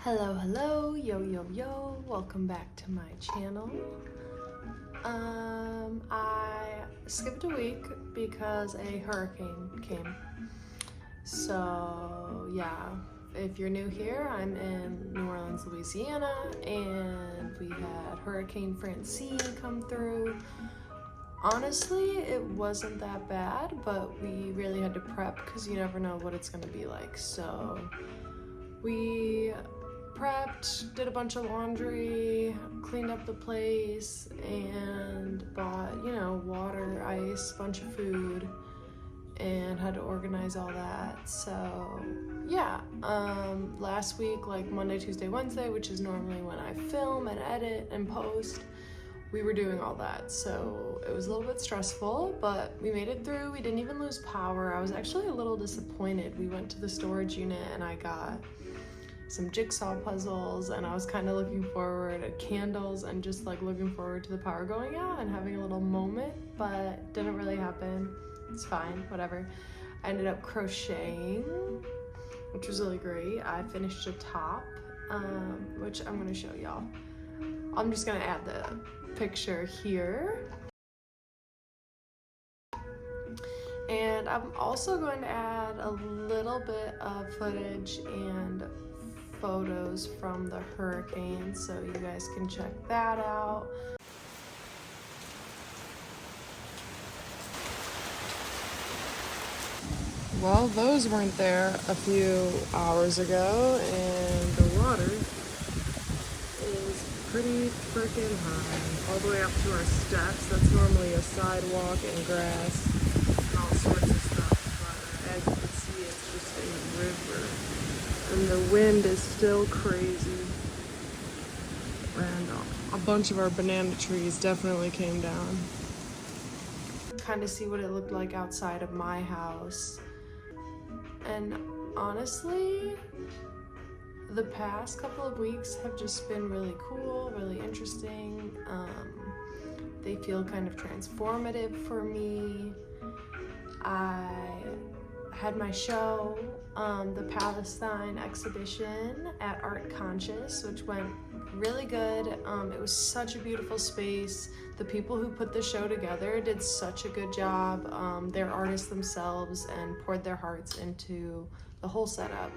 Hello, yo, welcome back to my channel. I skipped a week because a hurricane came. So yeah, if you're new here, I'm in New Orleans, Louisiana, and we had Hurricane Francine come through. Honestly, it wasn't that bad, but we really had to prep because you never know what it's gonna be like. So we prepped, did a bunch of laundry, cleaned up the place, and bought, water, ice, bunch of food, and had to organize all that. So yeah, last week, like Monday, Tuesday, Wednesday, which is normally when I film and edit and post, we were doing all that. So it was a little bit stressful, but we made it through. We didn't even lose power. I was actually a little disappointed. We went to the storage unit and I got some jigsaw puzzles, and I was kind of looking forward to candles and just like looking forward to the power going out and having a little moment, but didn't really happen. It's fine, whatever. I ended up crocheting, which was really great. I finished a top, which I'm gonna show y'all. I'm just gonna add the picture here. And I'm also going to add a little bit of footage and photos from the hurricane, so you guys can check that out. Well, those weren't there a few hours ago, and the water is pretty freaking high. All the way up to our steps. That's normally a sidewalk and grass and all sorts of stuff, but as you can see, it's just a river. And the wind is still crazy. And a bunch of our banana trees definitely came down. Kind of see what it looked like outside of my house. And honestly, the past couple of weeks have just been really cool, really interesting. They feel kind of transformative for me. I had my show, the Palestine exhibition at Art Conscious, which went really good. It was such a beautiful space. The people who put the show together did such a good job. They're artists themselves and poured their hearts into the whole setup.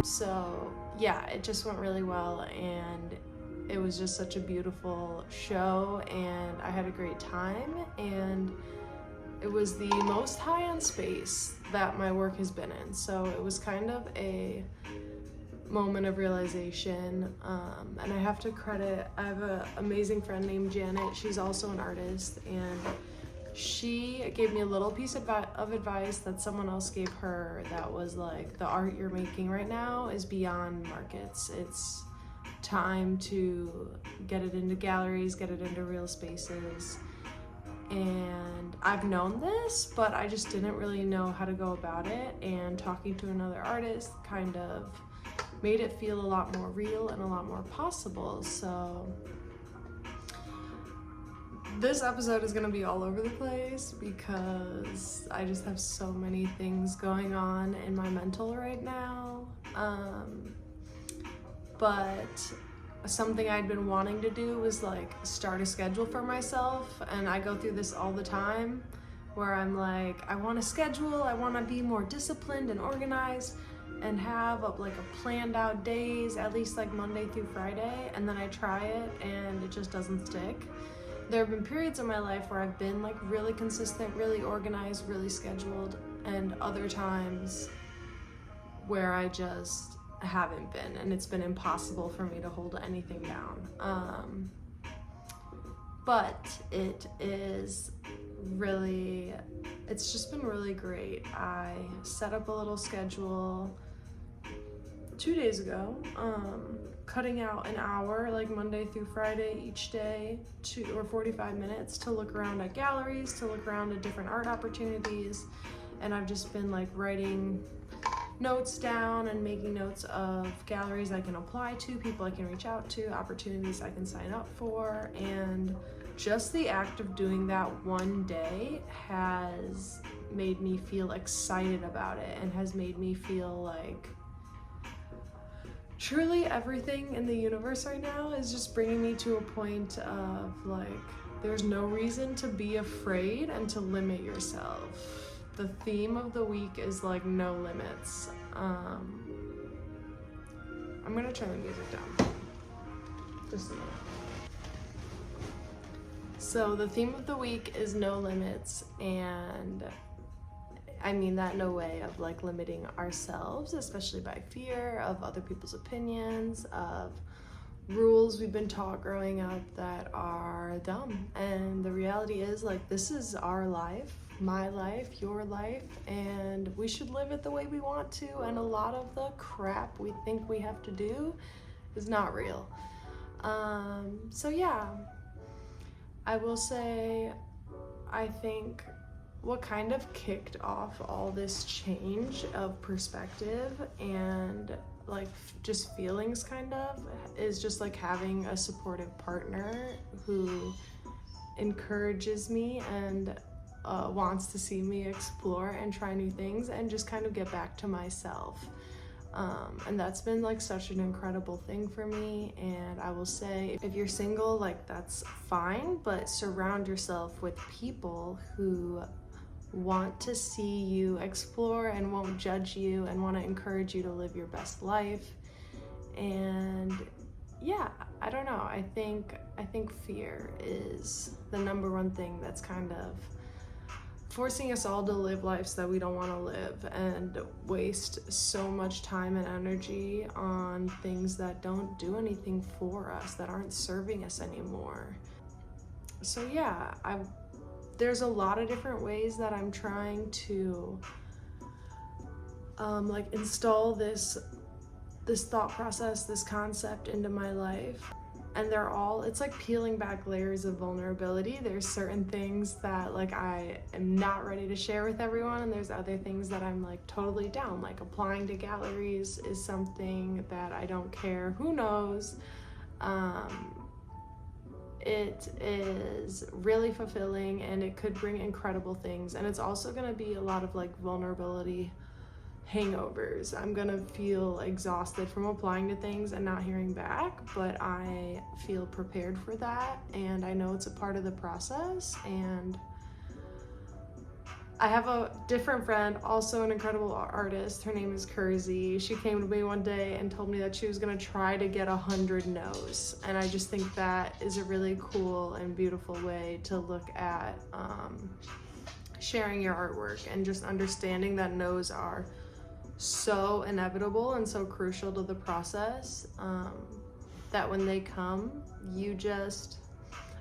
So yeah, it just went really well, and it was just such a beautiful show, and I had a great time, and it was the most high-end space that my work has been in. So it was kind of a moment of realization, and I have to credit, I have an amazing friend named Janet. She's also an artist, and she gave me a little piece of advice that someone else gave her, that was like, the art you're making right now is beyond markets. It's time to get it into galleries, get it into real spaces. And I've known this, but I just didn't really know how to go about it, and talking to another artist kind of made it feel a lot more real and a lot more possible. So this episode is gonna be all over the place because I just have so many things going on in my mental right now. But something I'd been wanting to do was like start a schedule for myself, and I go through this all the time where I'm like, I want to schedule, I want to be more disciplined and organized and have like a planned out days, at least like Monday through Friday, and then I try it and it just doesn't stick. There have been periods in my life where I've been like really consistent, really organized, really scheduled, and other times where I just haven't been, and it's been impossible for me to hold anything down. But it's just been really great. I set up a little schedule 2 days ago, cutting out an hour like Monday through Friday each day, or 45 minutes to look around at galleries, to look around at different art opportunities. And I've just been like writing notes down and making notes of galleries I can apply to, people I can reach out to, opportunities I can sign up for. And just the act of doing that one day has made me feel excited about it, and has made me feel like truly everything in the universe right now is just bringing me to a point of like, there's no reason to be afraid and to limit yourself. The theme of the week is like no limits. I'm gonna turn the music down. Just a minute. So the theme of the week is no limits, and I mean that no way of like limiting ourselves, especially by fear of other people's opinions, of rules we've been taught growing up that are dumb. And the reality is like, this is our life, my life, your life, and we should live it the way we want to, and a lot of the crap we think we have to do is not real. So yeah, I will say, I think what kind of kicked off all this change of perspective and like just feelings kind of is just like having a supportive partner who encourages me and wants to see me explore and try new things and just kind of get back to myself. And that's been like such an incredible thing for me. And I will say, if you're single, like that's fine, but surround yourself with people who want to see you explore and won't judge you and want to encourage you to live your best life. And yeah, I don't know, I think fear is the number one thing that's kind of forcing us all to live lives that we don't want to live and waste so much time and energy on things that don't do anything for us, that aren't serving us anymore. So yeah, there's a lot of different ways that I'm trying to like install this thought process, this concept into my life. And it's like peeling back layers of vulnerability. There's certain things that like I am not ready to share with everyone, and there's other things that I'm like totally down. Like applying to galleries is something that I don't care who knows. It is really fulfilling, and it could bring incredible things. And it's also gonna be a lot of like vulnerability hangovers. I'm gonna feel exhausted from applying to things and not hearing back, but I feel prepared for that, and I know it's a part of the process. And I have a different friend, also an incredible artist. Her name is Kersey. She came to me one day and told me that she was gonna try to get 100 no's. And I just think that is a really cool and beautiful way to look at sharing your artwork, and just understanding that no's are so inevitable and so crucial to the process, that when they come, you just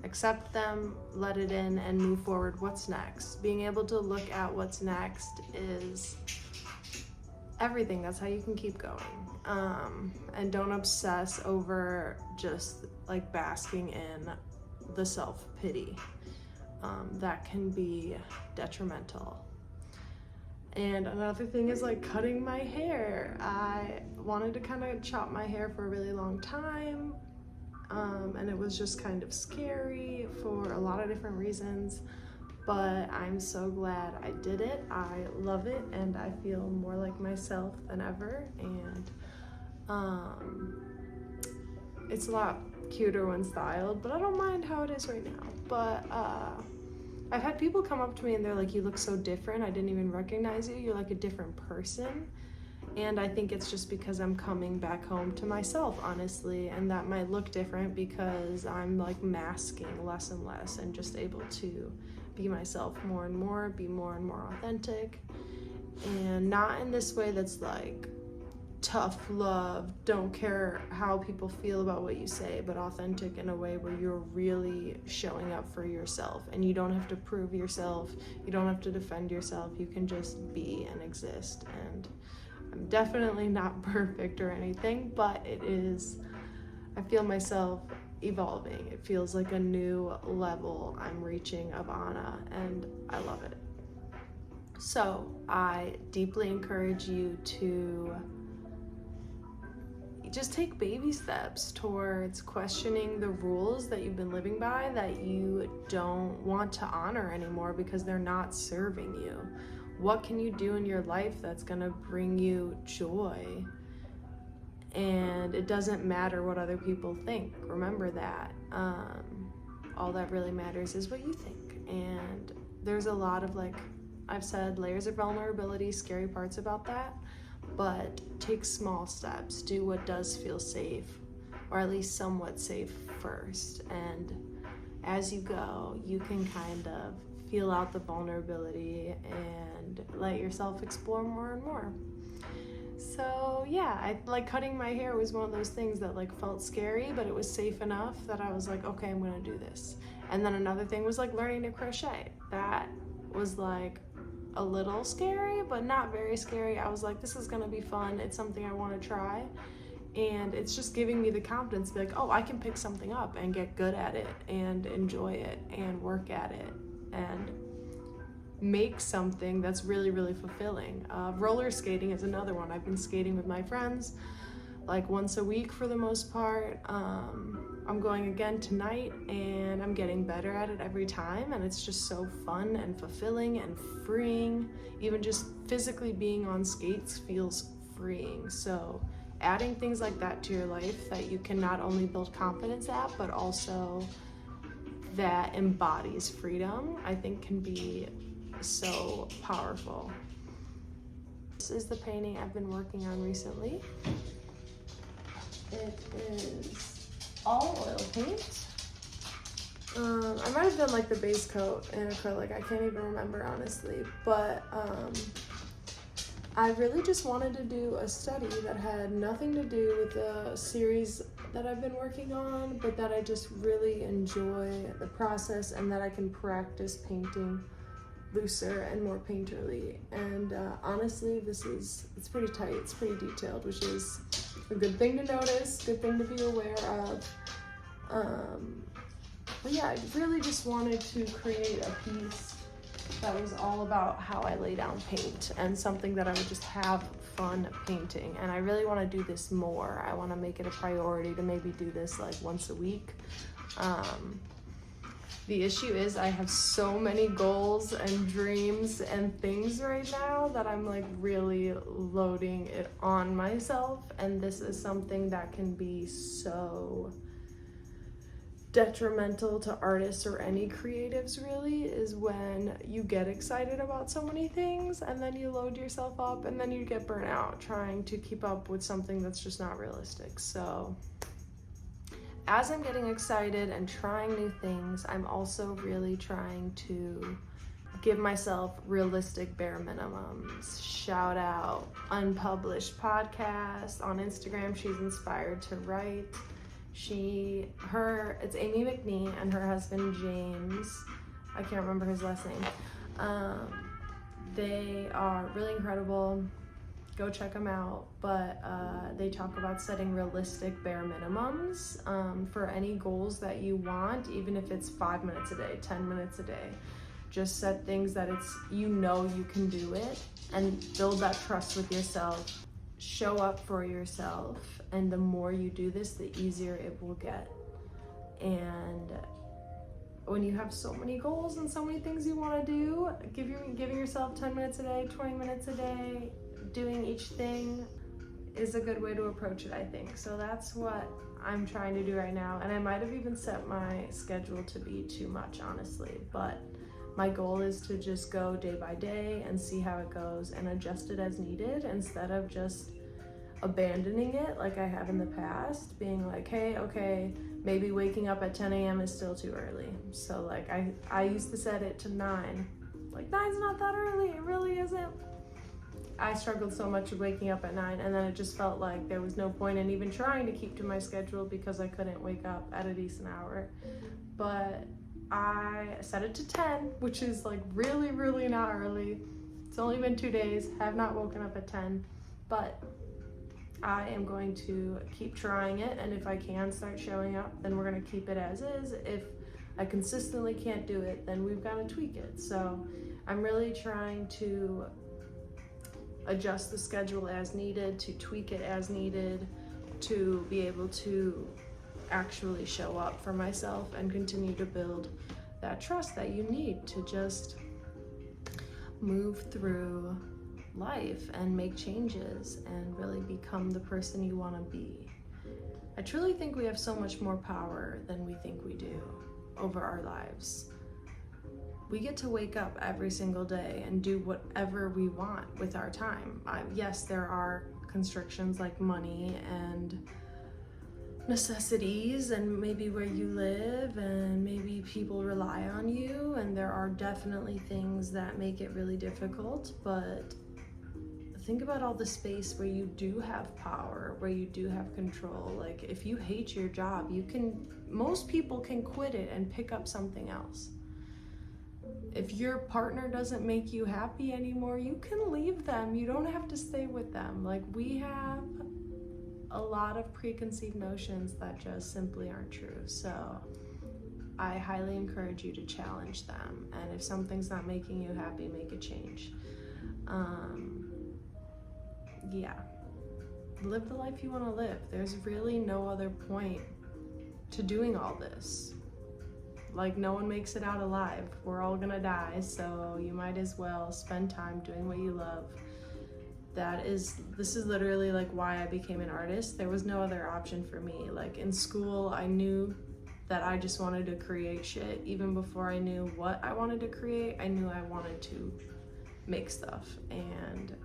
accept them, let it in, and move forward. What's next? Being able to look at what's next is everything. That's how you can keep going. And don't obsess over just like basking in the self-pity. That can be detrimental. And another thing is like cutting my hair. I wanted to kind of chop my hair for a really long time, and it was just kind of scary for a lot of different reasons, but I'm so glad I did it. I love it, and I feel more like myself than ever. And It's a lot cuter when styled, but I don't mind how it is right now. But I've had people come up to me and they're like, you look so different, I didn't even recognize you, you're like a different person. And I think it's just because I'm coming back home to myself, honestly, and that might look different because I'm like masking less and less and just able to be myself more and more, be more and more authentic, and not in this way that's like tough love, don't care how people feel about what you say, but authentic in a way where you're really showing up for yourself and you don't have to prove yourself, you don't have to defend yourself, you can just be and exist. And I'm definitely not perfect or anything, but it is, I feel myself evolving. It feels like a new level I'm reaching of Anna, and I love it. So I deeply encourage you to just take baby steps towards questioning the rules that you've been living by that you don't want to honor anymore because they're not serving you. What can you do in your life that's gonna bring you joy? And it doesn't matter what other people think. Remember that. All that really matters is what you think. And there's a lot of, like I've said, layers of vulnerability, scary parts about that. But take small steps, do what does feel safe, or at least somewhat safe first. And as you go, you can kind of feel out the vulnerability and let yourself explore more and more. So yeah, I like cutting my hair was one of those things that like felt scary, but it was safe enough that I was like, okay, I'm gonna do this. And then another thing was like learning to crochet. That was like a little scary, but not very scary. I was like, this is gonna be fun. It's something I wanna try. And it's just giving me the confidence to be like, oh, I can pick something up and get good at it and enjoy it and work at it and make something that's really, really fulfilling. Roller skating is another one. I've been skating with my friends like once a week for the most part. I'm going again tonight and I'm getting better at it every time, and it's just so fun and fulfilling and freeing. Even just physically being on skates feels freeing. So adding things like that to your life that you can not only build confidence at, but also that embodies freedom, I think can be so powerful. This is the painting I've been working on recently. It is all oil paint. I might have done like the base coat in acrylic, I can't even remember honestly, but I really just wanted to do a study that had nothing to do with the series that I've been working on, but that I just really enjoy the process and that I can practice painting looser and more painterly. And honestly, it's pretty tight, it's pretty detailed, which is a good thing to notice, good thing to be aware of. But yeah, I really just wanted to create a piece that was all about how I lay down paint and something that I would just have fun painting. And I really want to do this more. I want to make it a priority to maybe do this like once a week. The issue is I have so many goals and dreams and things right now that I'm like really loading it on myself, and this is something that can be so detrimental to artists or any creatives really, is when you get excited about so many things and then you load yourself up and then you get burnt out trying to keep up with something that's just not realistic. So as I'm getting excited and trying new things, I'm also really trying to give myself realistic bare minimums. Shout out Unpublished Podcast on Instagram. She's inspired to write. It's Amy McNee and her husband James. I can't remember his last name. They are really incredible. Go check them out. But they talk about setting realistic bare minimums for any goals that you want, even if it's 5 minutes a day, 10 minutes a day. Just set things that you can do it, and build that trust with yourself. Show up for yourself, and the more you do this, the easier it will get. And when you have so many goals and so many things you want to do, giving yourself 10 minutes a day, 20 minutes a day, doing each thing is a good way to approach it, I think. So that's what I'm trying to do right now. And I might have even set my schedule to be too much, honestly. But my goal is to just go day by day and see how it goes and adjust it as needed, instead of just abandoning it like I have in the past, being like, hey, okay, maybe waking up at 10 a.m. is still too early. So like I used to set it to 9. Like 9's not that early, it really isn't. I struggled so much with waking up at 9, and then it just felt like there was no point in even trying to keep to my schedule because I couldn't wake up at a decent hour. But I set it to 10, which is like really, really not early. It's only been 2 days, have not woken up at 10, but I am going to keep trying it, and if I can start showing up, then we're gonna keep it as is. If I consistently can't do it, then we've got to tweak it. So I'm really trying to adjust the schedule as needed, to tweak it as needed, to be able to actually show up for myself and continue to build that trust that you need to just move through life and make changes and really become the person you want to be. I truly think we have so much more power than we think we do over our lives. We get to wake up every single day and do whatever we want with our time. Yes, there are constrictions like money and necessities and maybe where you live, and maybe people rely on you, and there are definitely things that make it really difficult, but think about all the space where you do have power, where you do have control. Like if you hate your job, most people can quit it and pick up something else. If your partner doesn't make you happy anymore, you can leave them. You don't have to stay with them. Like we have a lot of preconceived notions that just simply aren't true. So I highly encourage you to challenge them. And if something's not making you happy, make a change. Yeah, live the life you want to live. There's really no other point to doing all this. Like no one makes it out alive. We're all gonna die, so you might as well spend time doing what you love. This is literally like why I became an artist. There was no other option for me. Like in school, I knew that I just wanted to create shit. Even before I knew what I wanted to create, I knew I wanted to make stuff. And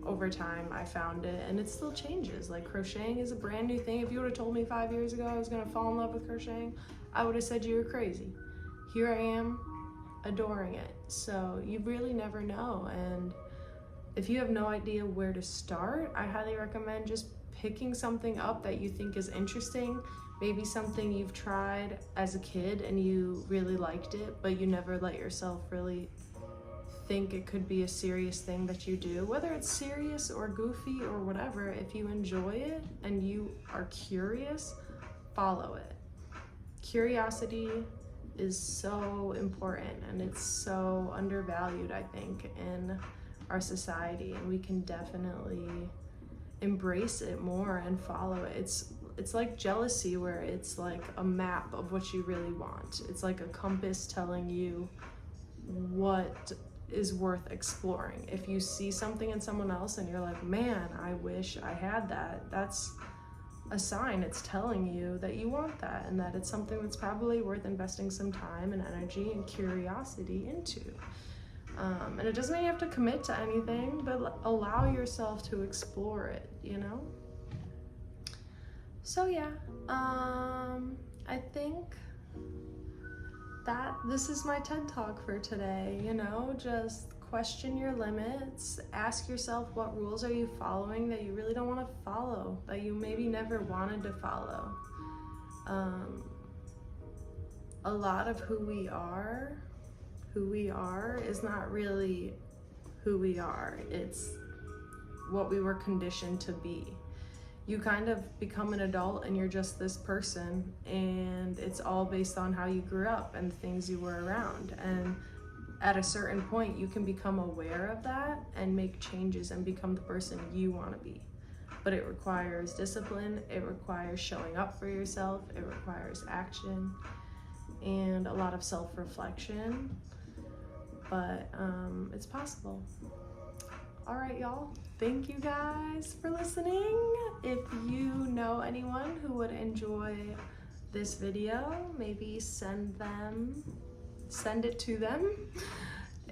over time I found it, and it still changes. Like crocheting is a brand new thing. If you would have told me 5 years ago I was gonna fall in love with crocheting, I would have said you were crazy. Here I am adoring it. So you really never know. And if you have no idea where to start, I highly recommend just picking something up that you think is interesting. Maybe something you've tried as a kid and you really liked it, but you never let yourself really think it could be a serious thing that you do. Whether it's serious or goofy or whatever, if you enjoy it and you are curious, follow it. Curiosity is so important, and it's so undervalued, I think, in our society, and we can definitely embrace it more and follow it. It's like jealousy, where it's like a map of what you really want. It's like a compass telling you what is worth exploring. If you see something in someone else and you're like, man, I wish I had that, that's a sign. It's telling you that you want that, and that it's something that's probably worth investing some time and energy and curiosity into. And it doesn't mean you have to commit to anything, but allow yourself to explore it, you know? So yeah, I think that this is my TED Talk for today, you know? Just question your limits, ask yourself what rules are you following that you really don't want to follow, that you maybe never wanted to follow. A lot of who we are is not really who we are. It's what we were conditioned to be. You kind of become an adult and you're just this person, and it's all based on how you grew up and the things you were around. And at a certain point, you can become aware of that and make changes and become the person you want to be. But it requires discipline, it requires showing up for yourself, it requires action, and a lot of self-reflection. But it's possible. All right, y'all. Thank you guys for listening. If you know anyone who would enjoy this video, maybe send it to them.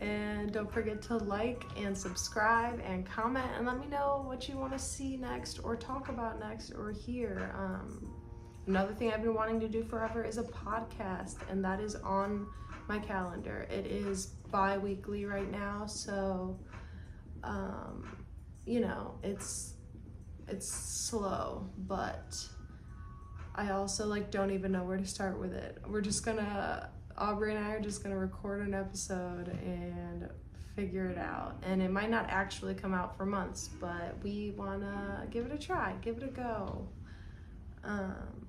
And don't forget to like and subscribe and comment and let me know what you want to see next or talk about next or hear. Another thing I've been wanting to do forever is a podcast, and that is on my calendar. It is bi-weekly right now, so you know, it's slow, but I also like don't even know where to start with it. Aubrey and I are just gonna record an episode and figure it out. And it might not actually come out for months, but we wanna give it a try, give it a go.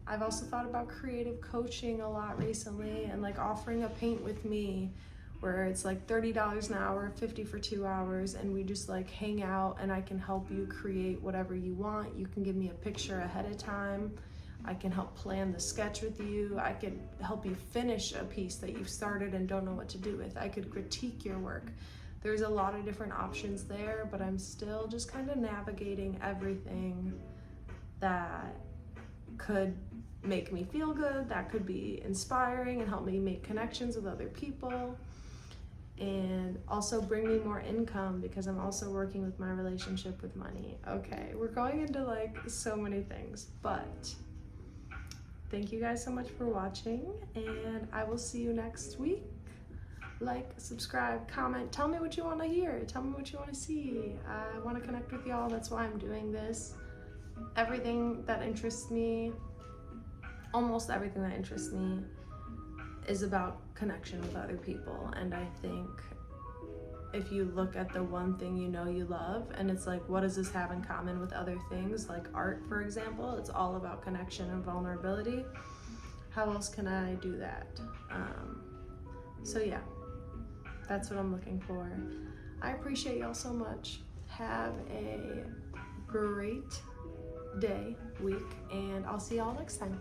I've also thought about creative coaching a lot recently and like offering a paint with me where it's like $30 an hour, 50 for 2 hours, and we just like hang out and I can help you create whatever you want. You can give me a picture ahead of time. I can help plan the sketch with you. I could help you finish a piece that you've started and don't know what to do with. I could critique your work. There's a lot of different options there, but I'm still just kind of navigating everything that could make me feel good, that could be inspiring and help me make connections with other people, and also bring me more income because I'm also working with my relationship with money. Okay, we're going into like so many things, but thank you guys so much for watching, and I will see you next week. Like, subscribe, comment, tell me what you want to hear, tell me what you want to see. I want to connect with y'all, that's why I'm doing this. Everything that interests me, almost everything that interests me, is about connection with other people. And I think if you look at the one thing you know you love and it's like, what does this have in common with other things, like art for example, it's all about connection and vulnerability. How else can I do that? So yeah, that's what I'm looking for. I appreciate y'all so much. Have a great day, week, and I'll see y'all next time.